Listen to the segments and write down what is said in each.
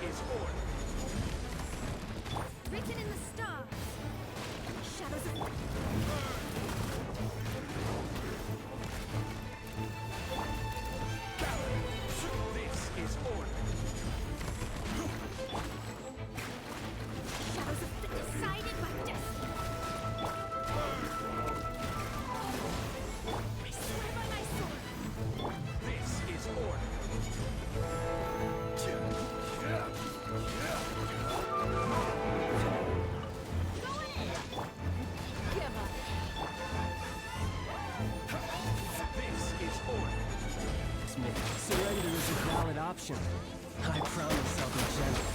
is order. Written in the stars. Shadows of... This is order. Shadows of... Decided by destiny. I swear by my sword. This is order. Go in! Give up. This is order. Surrender is a valid option. I promise I'll be gentle.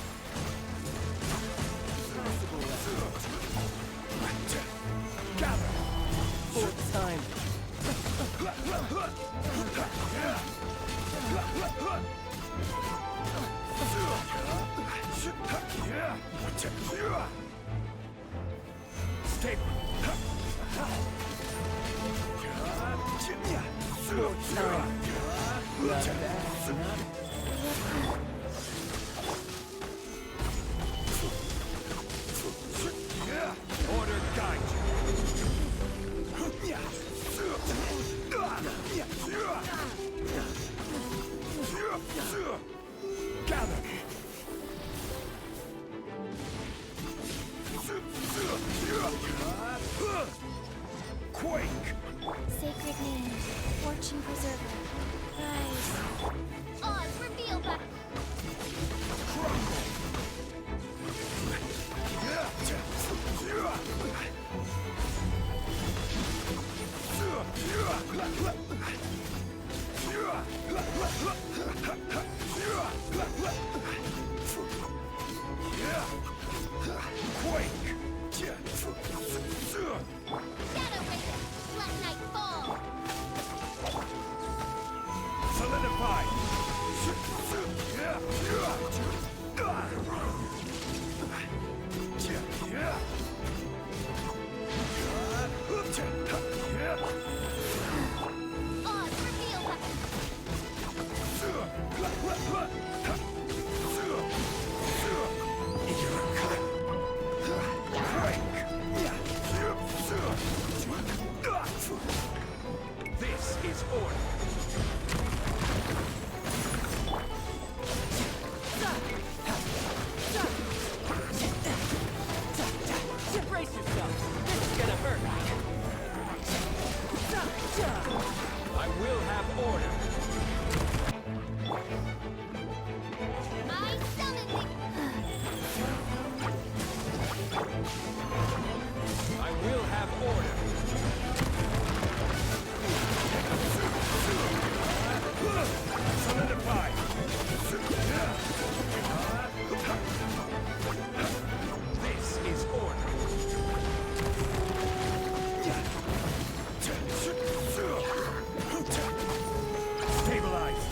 Gather. Fourth time. Stable. Fourth time. Not bad, not Order guide you. Gather. Quake. Sacred name. Fortune preserver. Rise. Odds reveal by... Quake. Shadow Raven. Let night fall. Solidify. Odds reveal by... This is order. brace yourself. This is gonna hurt. I will have order. My summoning. I will have order. Solidify. This is order. Stabilize.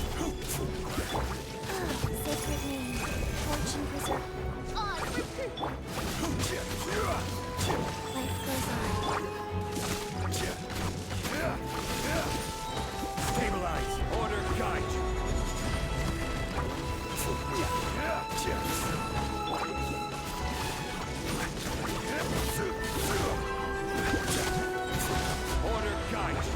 Sacred name. Fortune preserver. Odds recoup. Life goes on. Stabilize. Order guide you. Order guide you.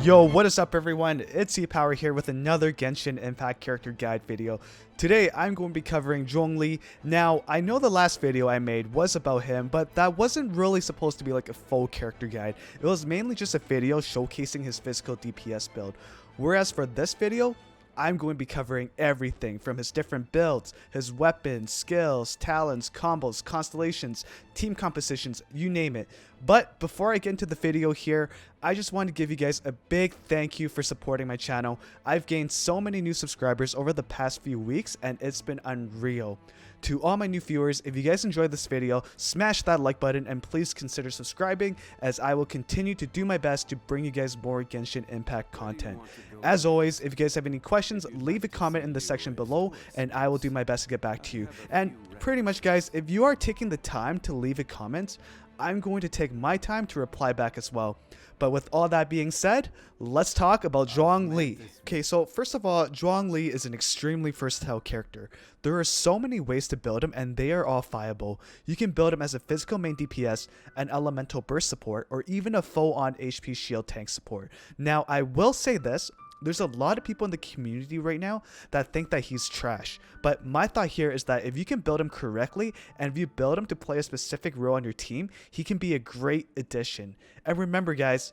Yo, what is up everyone? It's ePower here with another Genshin Impact character guide video. Today I'm going to be covering Zhong Li. Now, I know the last video I made was about him, but that wasn't really supposed to be like a full character guide. It was mainly just a video showcasing his physical DPS build. Whereas for this video, I'm going to be covering everything from his different builds, his weapons, skills, talents, combos, constellations, team compositions, you name it. But before I get into the video here, I just want to give you guys a big thank you for supporting my channel. I've gained so many new subscribers over the past few weeks and it's been unreal. To all my new viewers, if you guys enjoyed this video, smash that like button and please consider subscribing as I will continue to do my best to bring you guys more Genshin Impact content. As always, if you guys have any questions, leave a comment in the section below and I will do my best to get back to you. And pretty much guys, if you are taking the time to leave a comment, I'm going to take my time to reply back as well. But with all that being said, let's talk about Zhong Li. Okay, so first of all, Zhong Li is an extremely versatile character. There are so many ways to build him, and they are all viable. You can build him as a physical main DPS, an elemental burst support, or even a full-on HP shield tank support. Now, I will say this. There's a lot of people in the community right now that think that he's trash. But my thought here is that if you can build him correctly, and if you build him to play a specific role on your team, he can be a great addition. And remember guys,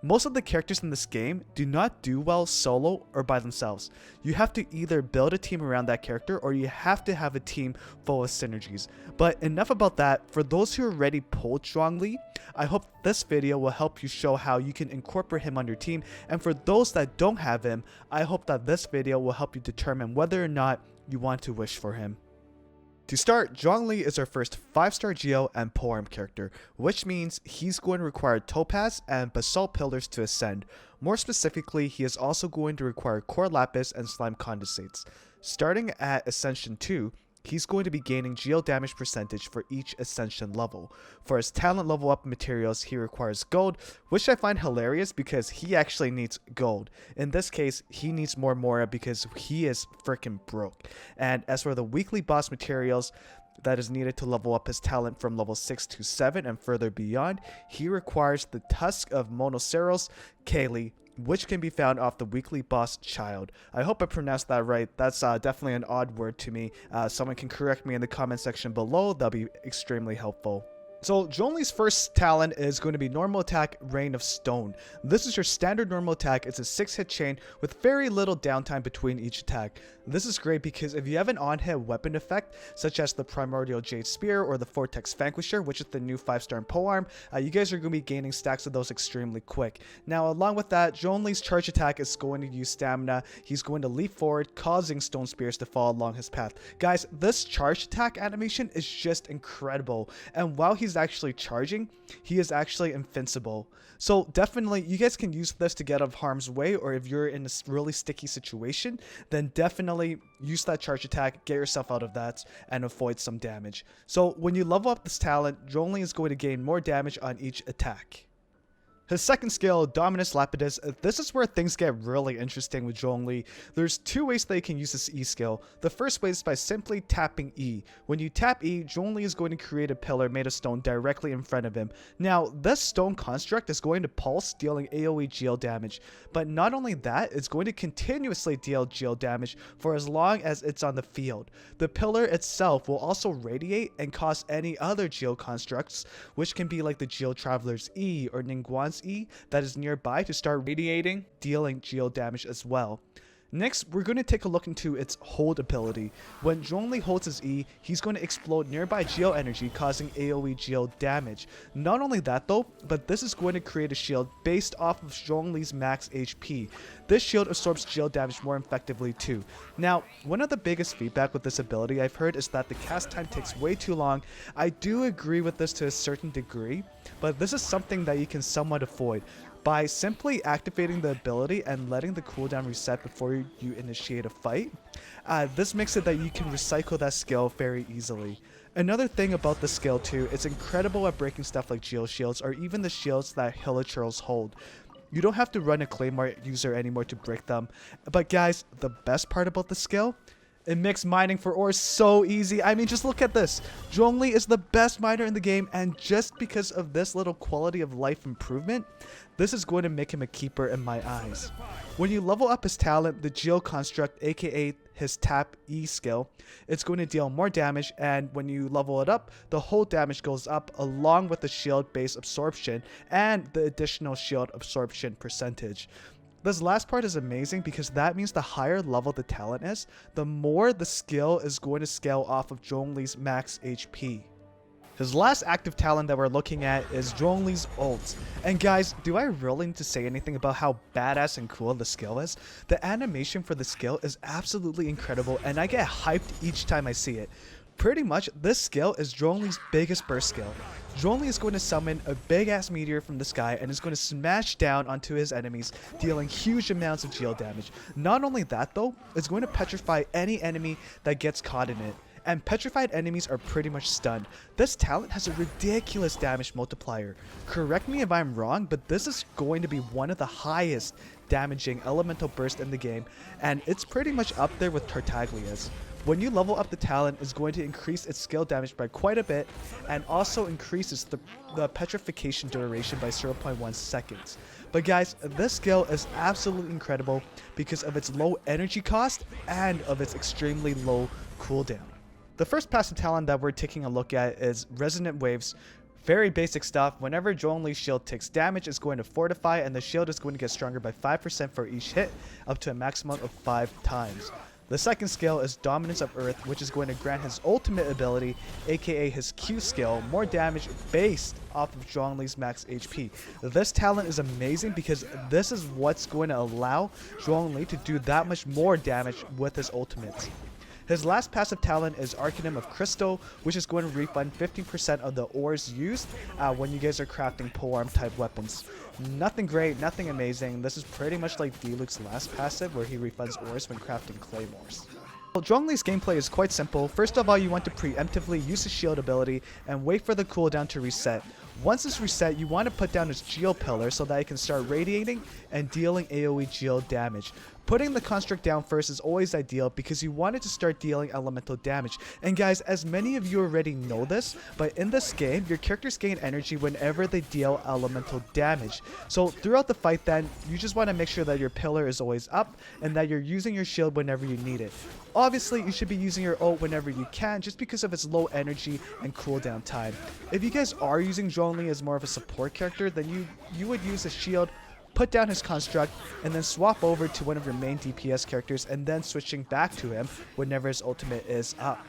most of the characters in this game do not do well solo or by themselves. You have to either build a team around that character, or you have to have a team full of synergies. But enough about that. For those who already pulled Zhong Li, I hope this video will help you show how you can incorporate him on your team. And for those that don't have him, I hope that this video will help you determine whether or not you want to wish for him. To start, Zhong Li is our first 5-star Geo and polearm character, which means he's going to require Topaz and Basalt Pillars to ascend. More specifically, he is also going to require Core Lapis and Slime Condensates. Starting at Ascension 2, he's going to be gaining geo damage percentage for each Ascension level. For his talent level up materials, he requires gold, which I find hilarious because he actually needs gold. In this case, he needs more Mora because he is freaking broke. And as for the weekly boss materials that is needed to level up his talent from level 6 to 7 and further beyond, he requires the Tusk of Monoceros Kaylee, which can be found off the weekly boss Child. I hope I pronounced that right. That's definitely an odd word to me. Someone can correct me in the comment section below. That'll be extremely helpful. So Zhong Li's first talent is going to be normal attack, Rain of Stone. This is your standard normal attack. It's a 6-hit chain with very little downtime between each attack. This is great because if you have an on-hit weapon effect, such as the Primordial Jade Spear or the Vortex Vanquisher, which is the new 5-star polearm, you guys are going to be gaining stacks of those extremely quick. Now, along with that, Zhong Li's charge attack is going to use stamina. He's going to leap forward, causing stone spears to fall along his path. Guys, this charge attack animation is just incredible. And while he's actually charging, he is actually invincible. So definitely you guys can use this to get out of harm's way, or if you're in a really sticky situation, then definitely use that charge attack, get yourself out of that, and avoid some damage. So when you level up this talent, Zhong Li is going to gain more damage on each attack. His second skill, Dominus Lapidus, this is where things get really interesting with Zhong Li. There's two ways that you can use this E skill. The first way is by simply tapping E. When you tap E, Zhong Li is going to create a pillar made of stone directly in front of him. Now, this stone construct is going to pulse, dealing AoE geo damage. But not only that, it's going to continuously deal geo damage for as long as it's on the field. The pillar itself will also radiate and cause any other geo constructs, which can be like the Geo Traveler's E or Ningguang's E that is nearby, to start radiating, dealing geo damage as well. Next, we're going to take a look into its hold ability. When Zhong Li holds his E, he's going to explode nearby geo energy, causing AoE geo damage. Not only that though, but this is going to create a shield based off of Zhong Li's max HP. This shield absorbs geo damage more effectively too. Now, one of the biggest feedback with this ability I've heard is that the cast time takes way too long. I do agree with this to a certain degree, but this is something that you can somewhat avoid by simply activating the ability and letting the cooldown reset before you initiate a fight. This makes it that you can recycle that skill very easily. Another thing about the skill too, it's incredible at breaking stuff like geo shields or even the shields that Hilichurls hold. You don't have to run a Claymore user anymore to break them. But guys, the best part about the skill? It makes mining for ore so easy. I mean, just look at this. Zhong Li is the best miner in the game, and just because of this little quality of life improvement, this is going to make him a keeper in my eyes. When you level up his talent, the Geo Construct, aka his tap E skill, it's going to deal more damage, and when you level it up, the whole damage goes up along with the shield base absorption and the additional shield absorption percentage. This last part is amazing because that means the higher level the talent is, the more the skill is going to scale off of Zhong Li's max HP. His last active talent that we're looking at is Zhong Li's ult. And guys, do I really need to say anything about how badass and cool the skill is? The animation for the skill is absolutely incredible, and I get hyped each time I see it. Pretty much, this skill is Zhong Li's biggest burst skill. Zhong Li is going to summon a big ass meteor from the sky and is going to smash down onto his enemies, dealing huge amounts of geo damage. Not only that though, it's going to petrify any enemy that gets caught in it. and petrified enemies are pretty much stunned. This talent has a ridiculous damage multiplier. Correct me if I'm wrong, but this is going to be one of the highest damaging elemental bursts in the game, and it's pretty much up there with Tartaglia's. When you level up the talent, it's going to increase its skill damage by quite a bit, and also increases the petrification duration by 0.1 seconds. But guys, this skill is absolutely incredible because of its low energy cost and of its extremely low cooldown. The first passive talent that we're taking a look at is Resonant Waves. Very basic stuff. Whenever Zhong Li's shield takes damage, it's going to fortify, and the shield is going to get stronger by 5% for each hit, up to a maximum of 5 times. The second skill is Dominance of Earth, which is going to grant his ultimate ability, aka his Q skill, more damage based off of Zhong Li's max HP. This talent is amazing because this is what's going to allow Zhong Li to do that much more damage with his ultimates. His last passive talent is Arcanum of Crystal, which is going to refund 15% of the ores used when you guys are crafting polearm type weapons. Nothing great, nothing amazing. This is pretty much like Diluc's last passive where he refunds ores when crafting claymores. Well, Zhong Li's gameplay is quite simple. First of all, you want to preemptively use his shield ability and wait for the cooldown to reset. Once it's reset, you want to put down his Geo Pillar so that it can start radiating and dealing AoE Geo damage. Putting the construct down first is always ideal because you want it to start dealing elemental damage. And guys, as many of you already know this, but in this game, your characters gain energy whenever they deal elemental damage. So throughout the fight then, you just want to make sure that your pillar is always up and that you're using your shield whenever you need it. Obviously, you should be using your ult whenever you can just because of its low energy and cooldown time. If you guys are using Zhong Li as more of a support character, then you would use a shield, put down his construct, and then swap over to one of your main DPS characters and then switching back to him whenever his ultimate is up.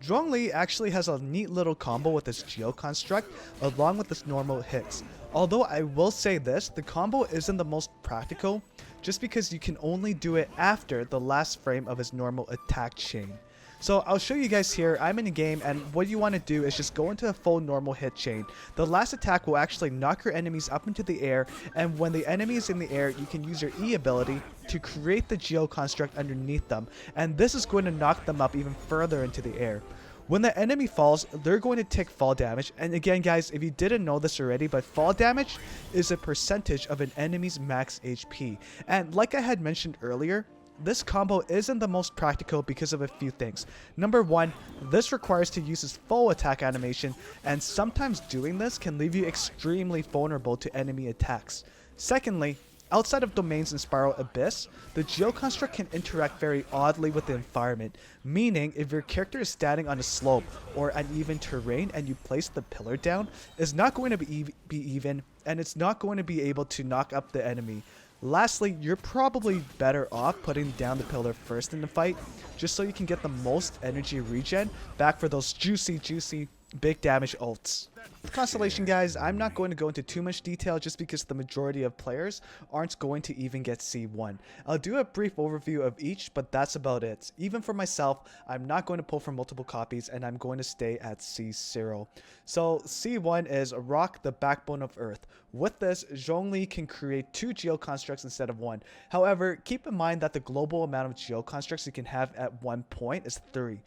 Zhong Li actually has a neat little combo with his Geo construct along with his normal hits. Although I will say this, the combo isn't the most practical just because you can only do it after the last frame of his normal attack chain. So I'll show you guys here. I'm in a game, and what you want to do is just go into a full normal hit chain. The last attack will actually knock your enemies up into the air, and when the enemy is in the air, you can use your E ability to create the Geo construct underneath them, and this is going to knock them up even further into the air. When the enemy falls, they're going to take fall damage, and again guys, if you didn't know this already, but fall damage is a percentage of an enemy's max HP. And like I had mentioned earlier, this combo isn't the most practical because of a few things. Number one, this requires to use his full attack animation, and sometimes doing this can leave you extremely vulnerable to enemy attacks. Secondly, outside of domains in Spiral Abyss, the Geo construct can interact very oddly with the environment, meaning if your character is standing on a slope or uneven terrain and you place the pillar down, it's not going to be even, and it's not going to be able to knock up the enemy. Lastly, you're probably better off putting down the pillar first in the fight, just so you can get the most energy regen back for those juicy big damage ults. With Constellation guys, I'm not going to go into too much detail just because the majority of players aren't going to even get C1. I'll do a brief overview of each, but that's about it. Even for myself, I'm not going to pull from multiple copies and I'm going to stay at C0. So C1 is Rock, the Backbone of Earth. With this, Zhong Li can create 2 Geo constructs instead of 1. However, keep in mind that the global amount of Geo constructs you can have at one point is 3.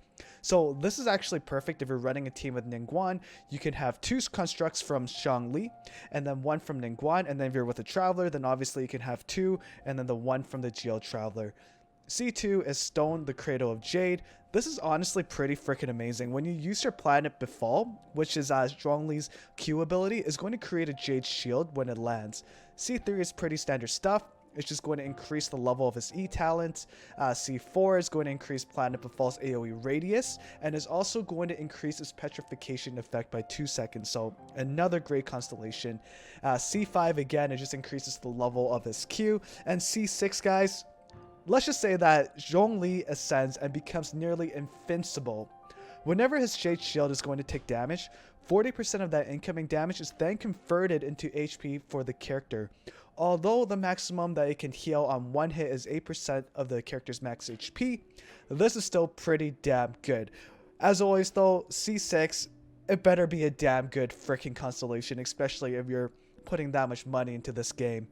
So this is actually perfect if you're running a team with Ningguang. You can have 2 constructs from Zhong Li and then 1 from Ningguang, and then if you're with a Traveler, then obviously you can have 2 and then the 1 from the Geo Traveler. C2 is Stone, the Cradle of Jade. This is honestly pretty freaking amazing. When you use your Planet Befall, which is Zhong Li's Q ability, is going to create a Jade Shield when it lands. C3 is pretty standard stuff. It's just going to increase the level of his E talent. C4 is going to increase Planet Befall's AoE radius, and is also going to increase its petrification effect by 2 seconds. So another great constellation. C5 again, it just increases the level of his Q. And C6 guys, let's just say that Zhong Li ascends and becomes nearly invincible. Whenever his Jade Shield is going to take damage, 40% of that incoming damage is then converted into HP for the character. Although the maximum that it can heal on one hit is 8% of the character's max HP, this is still pretty damn good. As always though, C6, it better be a damn good freaking constellation, especially if you're putting that much money into this game.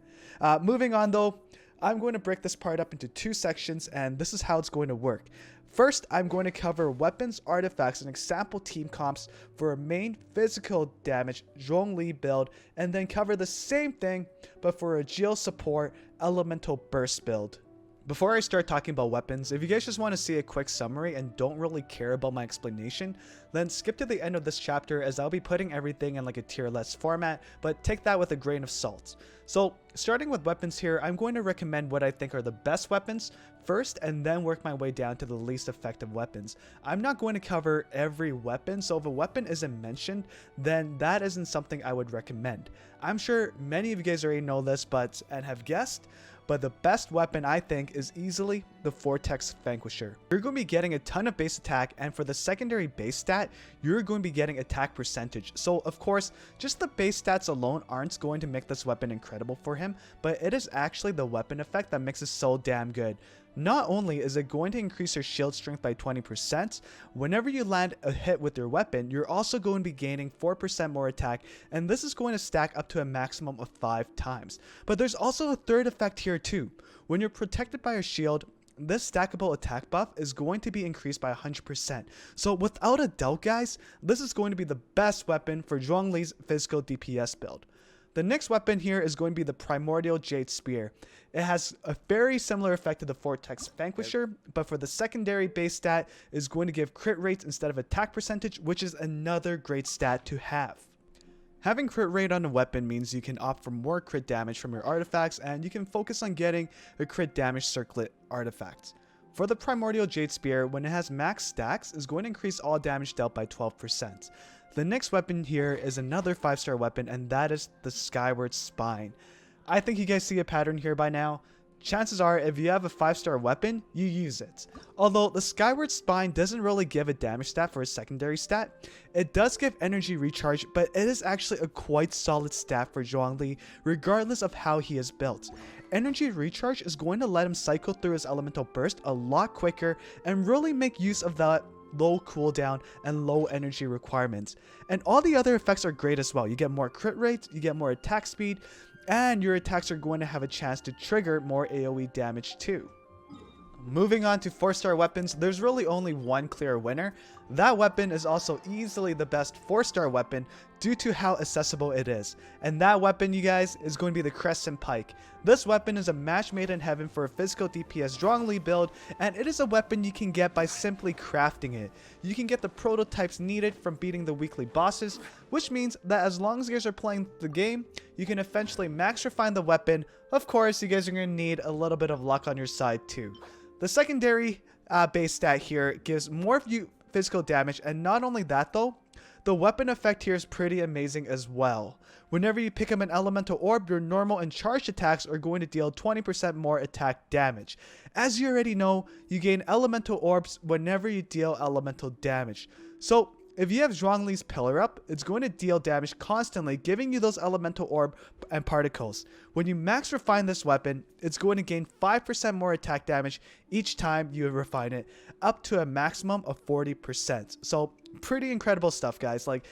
Moving on though, I'm going to break this part up into 2 sections, and this is how it's going to work. First, I'm going to cover weapons, artifacts, and example team comps for a main physical damage Zhong Li build, and then cover the same thing but for a Geo support elemental burst build. Before I start talking about weapons, if you guys just want to see a quick summary and don't really care about my explanation, then skip to the end of this chapter, as I'll be putting everything in like a tier list format, but take that with a grain of salt. So starting with weapons here, I'm going to recommend what I think are the best weapons first and then work my way down to the least effective weapons. I'm not going to cover every weapon, so if a weapon isn't mentioned, then that isn't something I would recommend. I'm sure many of you guys already know this and have guessed, but the best weapon I think is easily the Vortex Vanquisher. You're going to be getting a ton of base attack, and for the secondary base stat, you're going to be getting attack percentage. So of course, just the base stats alone aren't going to make this weapon incredible for him, but it is actually the weapon effect that makes it so damn good. Not only is it going to increase your shield strength by 20%, whenever you land a hit with your weapon, you're also going to be gaining 4% more attack, and this is going to stack up to a maximum of 5 times. But there's also a third effect here too. When you're protected by a shield, this stackable attack buff is going to be increased by 100%. So without a doubt guys, this is going to be the best weapon for Zhong Li's physical DPS build. The next weapon here is going to be the Primordial Jade Spear. It has a very similar effect to the Vortex Vanquisher, but for the secondary base stat is going to give crit rates instead of attack percentage, which is another great stat to have. Having crit rate on a weapon means you can opt for more crit damage from your artifacts, and you can focus on getting a crit damage circlet artifact. For the Primordial Jade Spear, when it has max stacks, is going to increase all damage dealt by 12%. The next weapon here is another 5-star weapon, and that is the Skyward Spine. I think you guys see a pattern here by now. Chances are, if you have a 5-star weapon, you use it. Although the Skyward Spine doesn't really give a damage stat for a secondary stat, it does give energy recharge, but it is actually a quite solid stat for Zhong Li, regardless of how he is built. Energy recharge is going to let him cycle through his elemental burst a lot quicker and really make use of that low cooldown and low energy requirements. And all the other effects are great as well. You get more crit rates, you get more attack speed, and your attacks are going to have a chance to trigger more AoE damage too. Moving on to 4-star weapons, there's really only one clear winner. That weapon is also easily the best 4-star weapon due to how accessible it is. And that weapon, you guys, is going to be the Crescent Pike. This weapon is a match made in heaven for a physical DPS Zhong Li build, and it is a weapon you can get by simply crafting it. You can get the prototypes needed from beating the weekly bosses, which means that as long as you guys are playing the game, you can eventually max refine the weapon. Of course, you guys are going to need a little bit of luck on your side too. The secondary base stat here gives more physical damage, and not only that though, the weapon effect here is pretty amazing as well. Whenever you pick up an elemental orb, your normal and charged attacks are going to deal 20% more attack damage. As you already know, you gain elemental orbs whenever you deal elemental damage. So if you have Zhong Li's Pillar Up, it's going to deal damage constantly, giving you those elemental orb and particles. When you max refine this weapon, it's going to gain 5% more attack damage each time you refine it, up to a maximum of 40%. So pretty incredible stuff, guys. Like,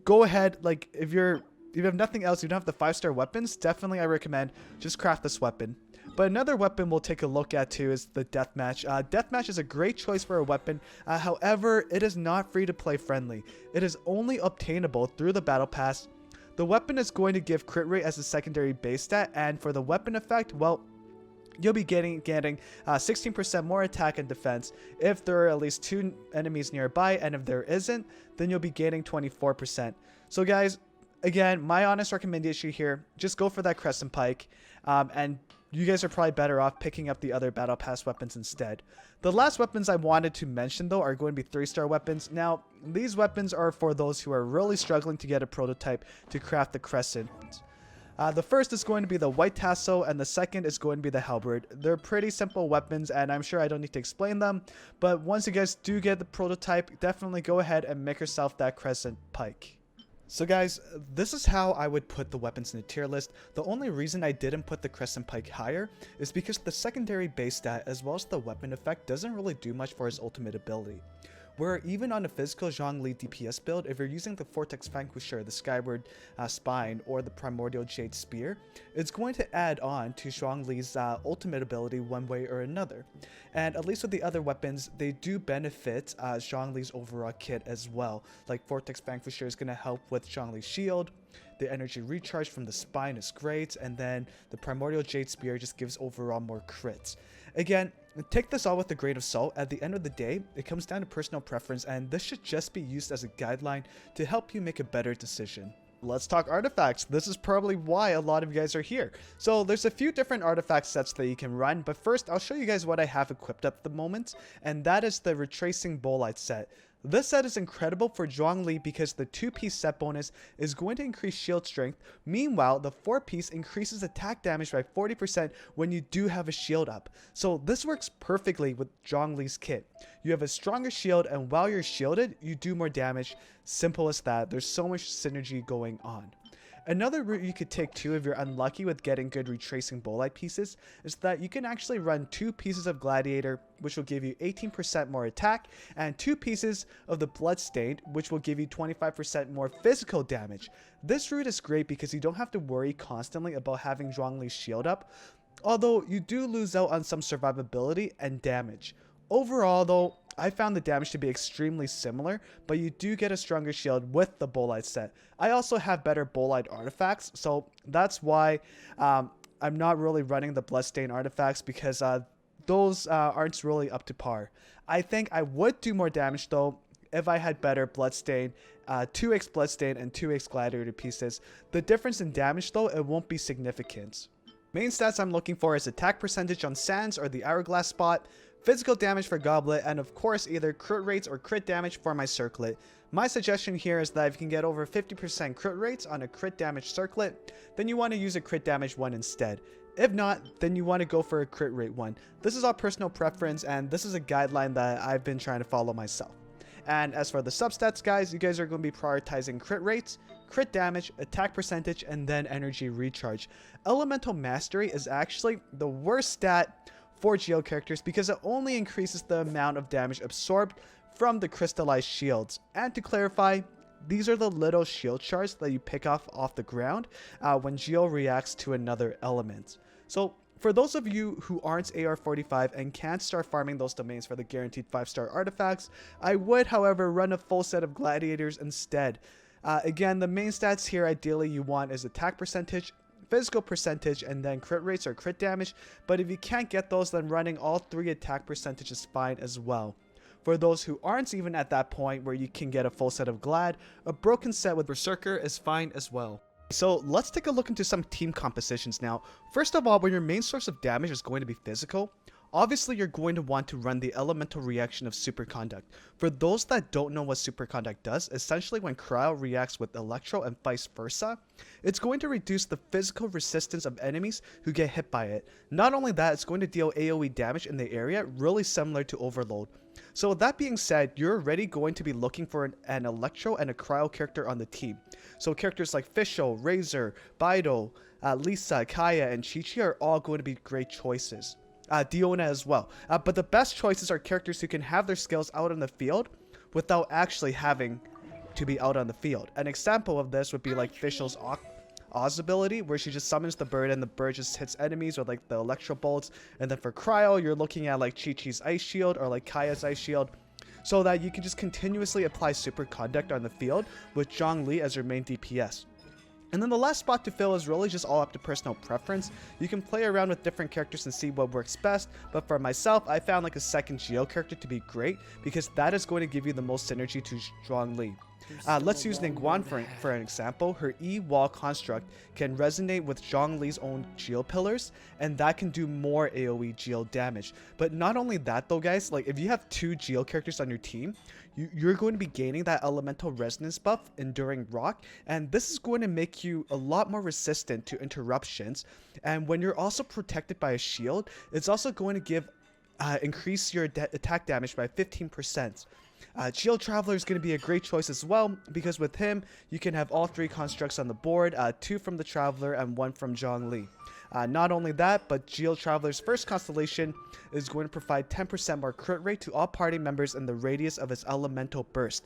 go ahead, like if you have nothing else, you don't have the 5-star weapons, definitely I recommend just craft this weapon. But another weapon we'll take a look at too is the Deathmatch. Deathmatch is a great choice for a weapon, however, it is not free to play friendly. It is only obtainable through the battle pass. The weapon is going to give crit rate as a secondary base stat, and for the weapon effect, well, you'll be getting 16% more attack and defense if there are at least 2 enemies nearby, and if there isn't, then you'll be gaining 24%. So guys, again, my honest recommendation here, just go for that Crescent Pike, and you guys are probably better off picking up the other battle pass weapons instead. The last weapons I wanted to mention though are going to be 3-star weapons. Now, these weapons are for those who are really struggling to get a prototype to craft the Crescent. The first is going to be the White Tassel, and the second is going to be the Halberd. They're pretty simple weapons, and I'm sure I don't need to explain them, but once you guys do get the prototype, definitely go ahead and make yourself that Crescent Pike. So guys, this is how I would put the weapons in a tier list. The only reason I didn't put the Crescent Pike higher is because the secondary base stat as well as the weapon effect doesn't really do much for his ultimate ability. where even on a physical Zhong Li DPS build, if you're using the Vortex Vanquisher, the Skyward Spine, or the Primordial Jade Spear, it's going to add on to Zhong Li's ultimate ability one way or another. And at least with the other weapons, they do benefit Zhong Li's overall kit as well. Like Vortex Vanquisher is going to help with Zhong Li's shield. The energy recharge from the spine is great, and then the Primordial Jade Spear just gives overall more crits. Again, take this all with a grain of salt. At the end of the day, it comes down to personal preference, and this should just be used as a guideline to help you make a better decision. Let's talk artifacts. This is probably why a lot of you guys are here. So there's a few different artifact sets that you can run, but first I'll show you guys what I have equipped at the moment, and that is the Retracing Bolide set. This set is incredible for Zhong Li because the 2-piece set bonus is going to increase shield strength. Meanwhile, the 4-piece increases attack damage by 40% when you do have a shield up. So this works perfectly with Zhong Li's kit. You have a stronger shield, and while you're shielded, you do more damage. Simple as that. There's so much synergy going on. Another route you could take too if you're unlucky with getting good Retracing Bolide pieces is that you can actually run 2 pieces of Gladiator, which will give you 18% more attack, and 2 pieces of the Bloodstained, which will give you 25% more physical damage. This route is great because you don't have to worry constantly about having Zhong Li's shield up, although you do lose out on some survivability and damage. Overall though, I found the damage to be extremely similar, but you do get a stronger shield with the Bolide set. I also have better Bolide artifacts, so that's why I'm not really running the Bloodstained artifacts, because those aren't really up to par. I think I would do more damage though if I had better Bloodstained, 2x Bloodstained and 2x Gladiator pieces. The difference in damage though, it won't be significant. Main stats I'm looking for is attack percentage on Sands or the Hourglass spot, physical damage for Goblet, and of course either crit rates or crit damage for my Circlet. My suggestion here is that if you can get over 50% crit rates on a crit damage Circlet, then you want to use a crit damage one instead. If not, then you want to go for a crit rate one. This is all personal preference, and this is a guideline that I've been trying to follow myself. And as for the substats, guys, you guys are going to be prioritizing crit rates, crit damage, attack percentage, and then energy recharge. Elemental Mastery is actually the worst stat for Geo characters because it only increases the amount of damage absorbed from the crystallized shields. And to clarify, these are the little shield shards that you pick off the ground when Geo reacts to another element. So for those of you who aren't AR45 and can't start farming those domains for the guaranteed 5-star artifacts, I would, however, run a full set of Gladiators instead. Again, the main stats here ideally you want is attack percentage, physical percentage, and then crit rates or crit damage, but if you can't get those, then running all 3 attack percentage is fine as well. For those who aren't even at that point where you can get a full set of Glad, a broken set with Berserker is fine as well. So let's take a look into some team compositions now. First of all, when your main source of damage is going to be physical, obviously you're going to want to run the elemental reaction of Superconduct. For those that don't know what Superconduct does, essentially when Cryo reacts with Electro and vice versa, it's going to reduce the physical resistance of enemies who get hit by it. Not only that, it's going to deal AoE damage in the area, really similar to Overload. So with that being said, you're already going to be looking for an Electro and a Cryo character on the team. So characters like Fischl, Razor, Bido, Lisa, Kaya, and Chi-Chi are all going to be great choices. Diona as well. But the best choices are characters who can have their skills out on the field without actually having to be out on the field. An example of this would be like Fischl's Oz ability, where she just summons the bird and the bird just hits enemies with like the electro bolts. And then for Cryo, you're looking at like Chi-Chi's Ice Shield or like Kaya's Ice Shield, so that you can just continuously apply Superconduct on the field with Zhong Li as your main DPS. And then the last spot to fill is really just all up to personal preference. You can play around with different characters and see what works best, but for myself, I found like a second Geo character to be great because that is going to give you the most synergy to Zhong Li. Let's use Ningguang for an example. Her E-Wall construct can resonate with Zhong Li's own Geo pillars, and that can do more AoE Geo damage. But not only that though, guys, like if you have 2 Geo characters on your team, you're going to be gaining that elemental resonance buff, Enduring Rock, and this is going to make you a lot more resistant to interruptions. And when you're also protected by a shield, it's also going to give increase your attack damage by 15%. Geo Traveler is going to be a great choice as well, because with him, you can have all 3 constructs on the board, 2 from the Traveler and 1 from Zhong Li. Not only that, but Geo Traveler's first constellation is going to provide 10% more crit rate to all party members in the radius of its elemental burst.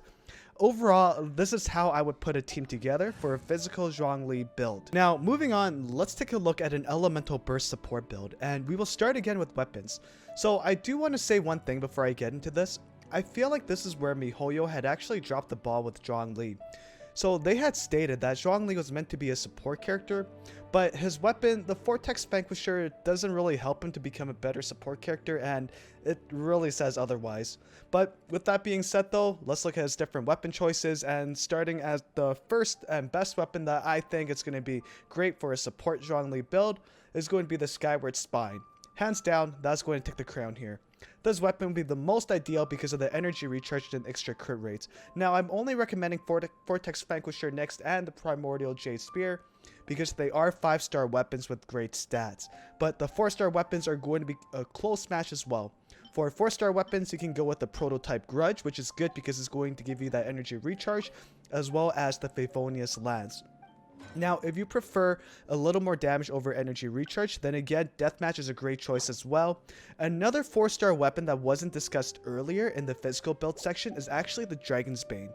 Overall, this is how I would put a team together for a physical Zhong Li build. Now, moving on, let's take a look at an elemental burst support build, and we will start again with weapons. So I do want to say one thing before I get into this. I feel like this is where MiHoYo had actually dropped the ball with Zhong Li. So they had stated that Zhong Li was meant to be a support character, but his weapon, the Vortex Vanquisher, doesn't really help him to become a better support character, and it really says otherwise. But with that being said though, let's look at his different weapon choices, and starting as the first and best weapon that I think is going to be great for a support Zhong Li build is going to be the Skyward Spine. Hands down, that's going to take the crown here. This weapon will be the most ideal because of the energy recharge and extra crit rates. Now, I'm only recommending Vortex Vanquisher next and the Primordial Jade Spear because they are 5-star weapons with great stats. But the 4-star weapons are going to be a close match as well. For 4-star weapons, you can go with the Prototype Grudge, which is good because it's going to give you that energy recharge, as well as the Favonius Lance. Now, if you prefer a little more damage over energy recharge, then again, Deathmatch is a great choice as well. Another 4-star weapon that wasn't discussed earlier in the physical build section is actually the Dragon's Bane.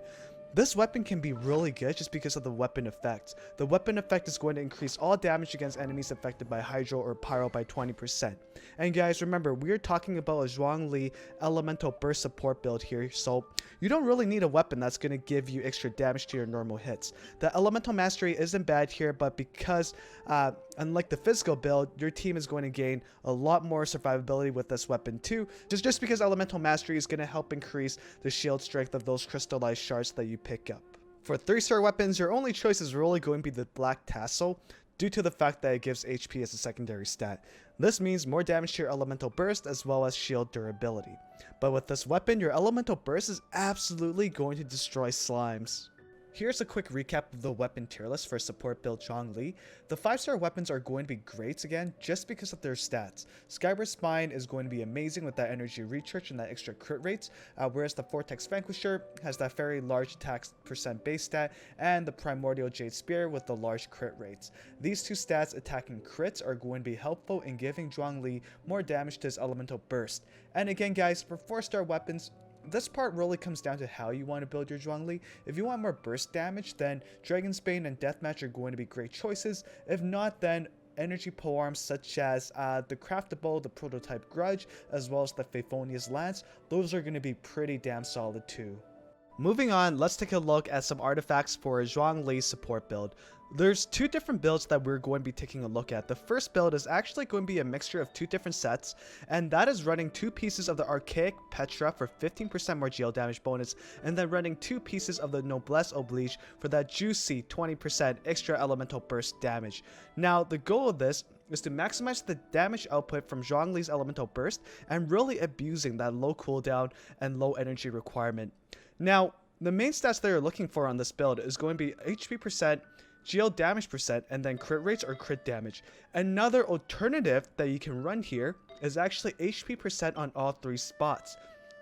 This weapon can be really good just because of the weapon effect. The weapon effect is going to increase all damage against enemies affected by Hydro or Pyro by 20%. And guys, remember, we are talking about a Zhong Li Elemental Burst support build here, so you don't really need a weapon that's going to give you extra damage to your normal hits. The Elemental Mastery isn't bad here, but because, unlike the physical build, your team is going to gain a lot more survivability with this weapon too, just because Elemental Mastery is going to help increase the shield strength of those crystallized shards that you pick up. For 3-star weapons, your only choice is really going to be the Black Tassel, due to the fact that it gives HP as a secondary stat. This means more damage to your elemental burst as well as shield durability. But with this weapon, your elemental burst is absolutely going to destroy slimes. Here's a quick recap of the weapon tier list for support build Zhong Li. The 5-star weapons are going to be great again just because of their stats. Skyward Spine is going to be amazing with that energy recharge and that extra crit rates, whereas the Vortex Vanquisher has that very large attack % base stat, and the Primordial Jade Spear with the large crit rates. These two stats, attacking crits, are going to be helpful in giving Zhong Li more damage to his elemental burst. And again guys, for 4-star weapons, this part really comes down to how you want to build your Zhong Li. If you want more burst damage, then Dragon's Bane and Deathmatch are going to be great choices. If not, then energy polearms such as the Craftable, the Prototype Grudge, as well as the Favonius Lance, those are going to be pretty damn solid too. Moving on, let's take a look at some artifacts for a Zhong Li support build. There's two different builds that we're going to be taking a look at. The first build is actually going to be a mixture of two different sets, and that is running 2 pieces of the Archaic Petra for 15% more geo damage bonus, and then running 2 pieces of the Noblesse Oblige for that juicy 20% extra elemental burst damage. Now, the goal of this is to maximize the damage output from Zhong Li's elemental burst and really abusing that low cooldown and low energy requirement. Now, the main stats that you're looking for on this build is going to be HP percent, geo damage percent, and then crit rates or crit damage. Another alternative that you can run here is actually HP percent on all 3 spots.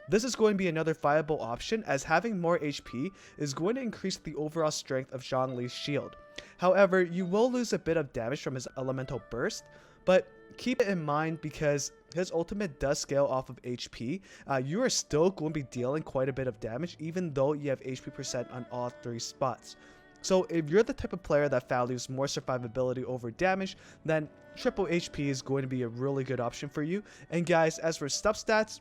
This is going to be another viable option, as having more HP is going to increase the overall strength of Zhong Li's shield. However, you will lose a bit of damage from his elemental burst, but keep it in mind because his ultimate does scale off of HP. You are still going to be dealing quite a bit of damage even though you have HP percent on all 3 spots. So if you're the type of player that values more survivability over damage, then triple HP is going to be a really good option for you. And guys, as for substats,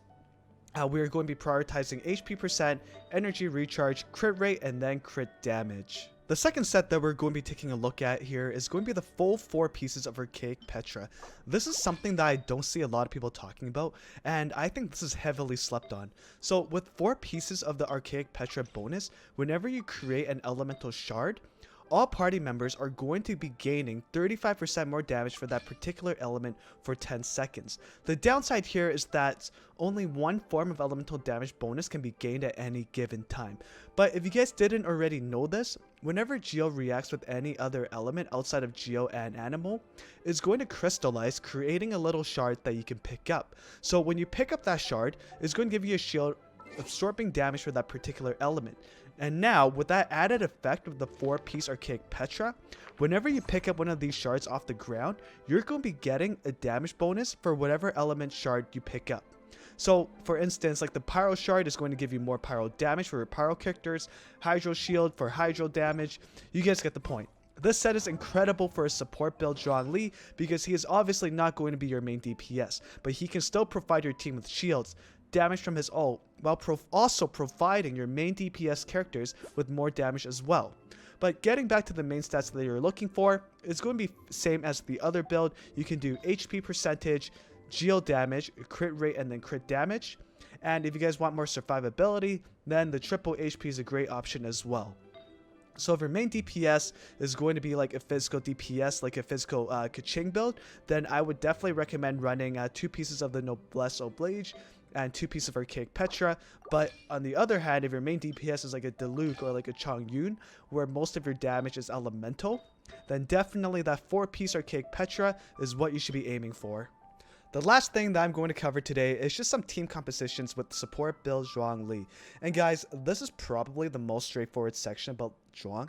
we are going to be prioritizing HP percent, energy recharge, crit rate, and then crit damage. The second set that we're going to be taking a look at here is going to be the full 4 pieces of Archaic Petra. This is something that I don't see a lot of people talking about, and I think this is heavily slept on. So with 4 pieces of the Archaic Petra bonus, whenever you create an elemental shard, all party members are going to be gaining 35% more damage for that particular element for 10 seconds. The downside here is that only one form of elemental damage bonus can be gained at any given time. But if you guys didn't already know this, whenever Geo reacts with any other element outside of Geo and Animal, it's going to crystallize, creating a little shard that you can pick up. So when you pick up that shard, it's going to give you a shield absorbing damage for that particular element. And now, with that added effect of the 4-piece Archaic Petra, whenever you pick up one of these shards off the ground, you're going to be getting a damage bonus for whatever element shard you pick up. So, for instance, like the Pyro Shard is going to give you more Pyro damage for your Pyro characters, Hydro Shield for Hydro damage. You guys get the point. This set is incredible for a support build Zhong Li because he is obviously not going to be your main DPS, but he can still provide your team with shields, damage from his ult, while also providing your main DPS characters with more damage as well. But getting back to the main stats that you're looking for, it's going to be same as the other build. You can do HP percentage, geo damage, crit rate, and then crit damage. And if you guys want more survivability, then the triple HP is a great option as well. So if your main DPS is going to be like a physical DPS, like a physical Kaching build, then I would definitely recommend running 2 pieces of the Noblesse Oblige and 2 pieces of Archaic Petra. But on the other hand, if your main DPS is like a Diluc or like a Chongyun, where most of your damage is elemental, then definitely that 4-piece Archaic Petra is what you should be aiming for. The last thing that I'm going to cover today is just some team compositions with support build Zhong Li. And guys, this is probably the most straightforward section about Zhong.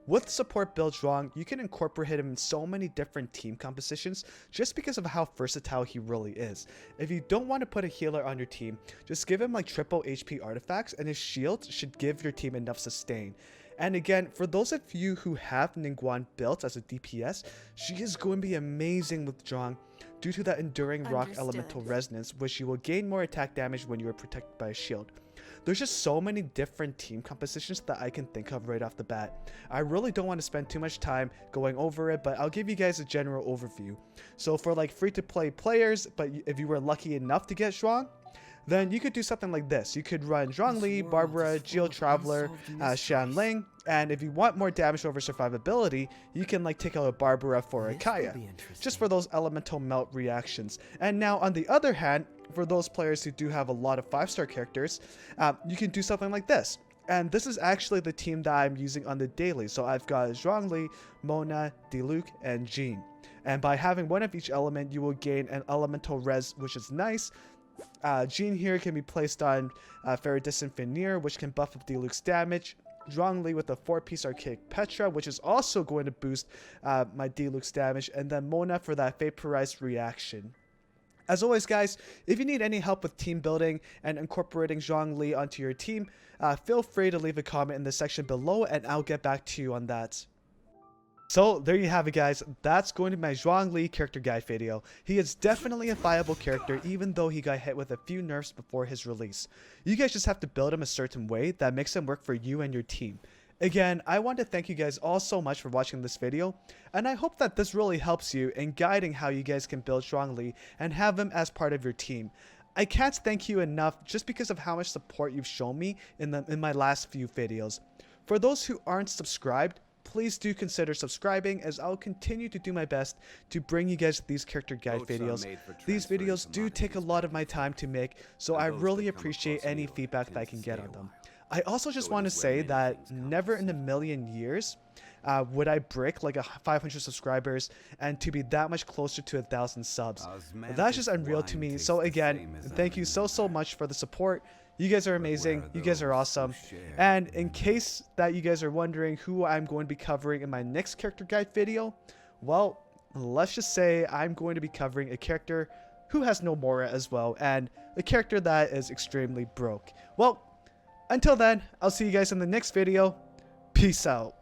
With support build Zhong, you can incorporate him in so many different team compositions just because of how versatile he really is. If you don't want to put a healer on your team, just give him like triple HP artifacts and his shield should give your team enough sustain. And again, for those of you who have Ningguang built as a DPS, she is going to be amazing with Zhong due to that enduring rock elemental resonance, which you will gain more attack damage when you are protected by a shield. There's just so many different team compositions that I can think of right off the bat. I really don't want to spend too much time going over it, but I'll give you guys a general overview. So for like free-to-play players, but if you were lucky enough to get Zhong, then you could do something like this. You could run Zhong Li, Barbara, Geo Traveler, Shan Ling, and if you want more damage over survivability, you can like take out a Barbara for a Kaya, just for those elemental melt reactions. And now on the other hand, for those players who do have a lot of 5-star characters, you can do something like this. And this is actually the team that I'm using on the daily. So I've got Zhong Li, Mona, Diluc, and Jean. And by having one of each element, you will gain an elemental res, which is nice. Jean here can be placed on Faridistant Veneer, which can buff up Diluc's damage. Zhong Li with a 4-piece Archaic Petra, which is also going to boost my Diluc's damage. And then Mona for that Vaporized reaction. As always, guys, if you need any help with team building and incorporating Zhong Li onto your team, feel free to leave a comment in the section below and I'll get back to you on that. So there you have it, guys. That's going to be my Zhong Li character guide video. He is definitely a viable character even though he got hit with a few nerfs before his release. You guys just have to build him a certain way that makes him work for you and your team. Again, I want to thank you guys all so much for watching this video, and I hope that this really helps you in guiding how you guys can build Zhong Li and have him as part of your team. I can't thank you enough just because of how much support you've shown me in my last few videos. For those who aren't subscribed, please do consider subscribing as I'll continue to do my best to bring you guys these character guide videos. These videos do take a lot of my time to make, so I really appreciate any feedback that I can get on them. I also just want to say that never in a million years would I break like 500 subscribers and to be that much closer to 1,000 subs. That's just unreal to me. So again, thank you so much for the support. You guys are amazing. You guys are awesome. And in case that you guys are wondering who I'm going to be covering in my next character guide video, well, let's just say I'm going to be covering a character who has no Mora as well, and a character that is extremely broke. Well, until then, I'll see you guys in the next video. Peace out.